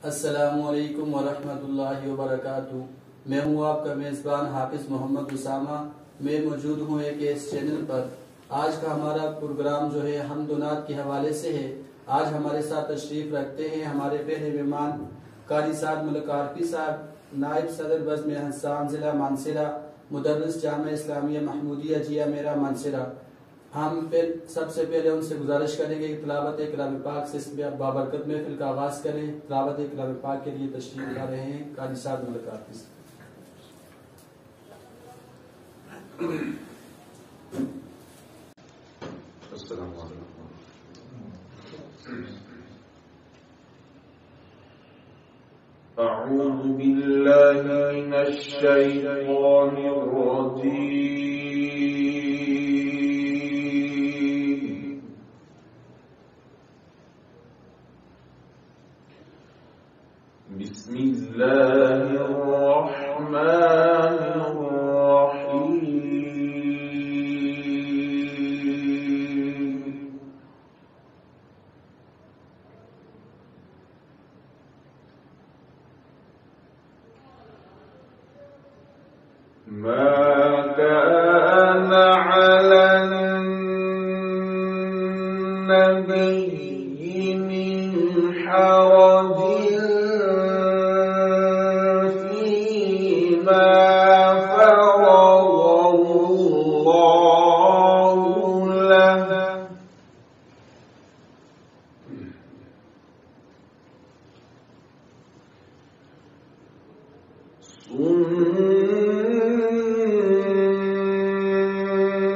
अस्सलामुअलैकुम वरहमतुल्लाहि वबरकातुहू। मैं हूँ आपका मेज़बान हाफिज मोहम्मद उसामा। मैं मौजूद हूँ एक इस चैनल पर। आज का हमारा प्रोग्राम जो है हमदुनात के हवाले से है। आज हमारे साथ तशरीफ रखते हैं हमारे पहले मेहमान कारी साहब मलिक आरफी साहब, नायब सदर बज़्म हसान ज़िला मानसरा, मुदर्रिस जामिया इस्लामिया महमूदिया जिया मेरा मानसरा। हम सबसे पहले उनसे गुजारिश करेंगे कि तिलावत कलाम पाक से इस बाबरकत महफिल का आगाज करें। तिलावत कलाम पाक के लिए तशरीफ ला रहे हैं कारी साहब मलिक आरफी साहब। أعوذ بالله من الشيطان الرجيم. بسم الله الرحمن الرحيم. ما كان على النبي من حرج فيما فرض الله له.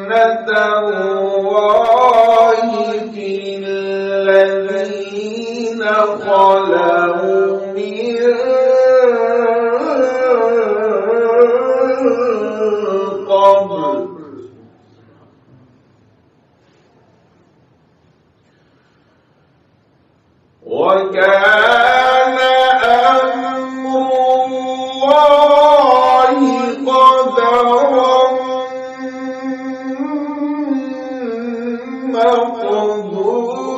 سنة الله في الذين خلوا من قبل. وكان أمر الله قدرا مقدورا.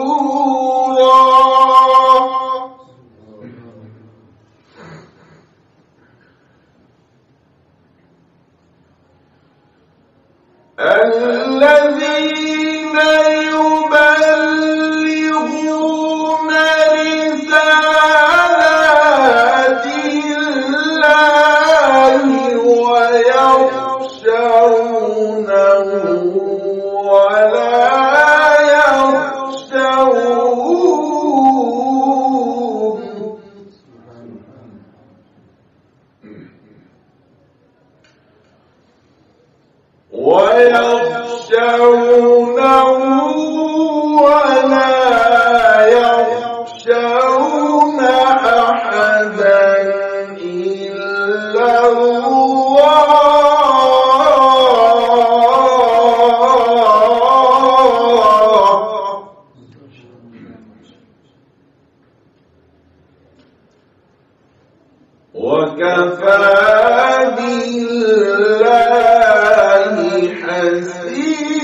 الذين يبلغون رسالات الله ويخشونه ولا يخشون أحدا إلا الله. وكفى بالله حسيبا.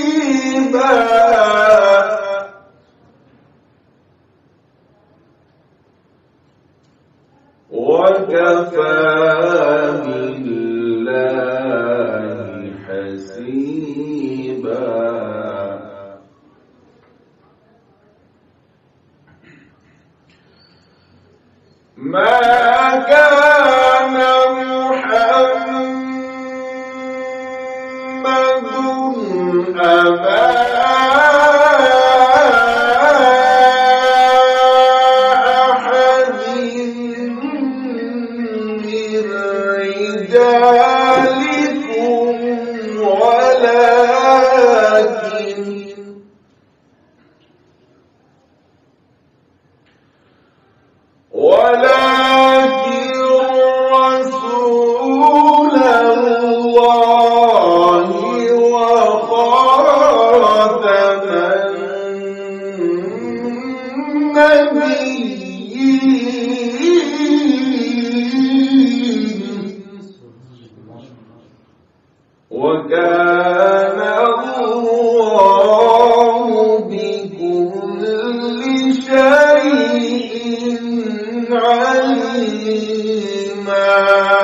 وكفى بالله حسيبا. ما كان محمد أبا أحد من رجالكم ولكن رسول الله وخاتم النبيين. وكان الله بكل شيء عليما. السلام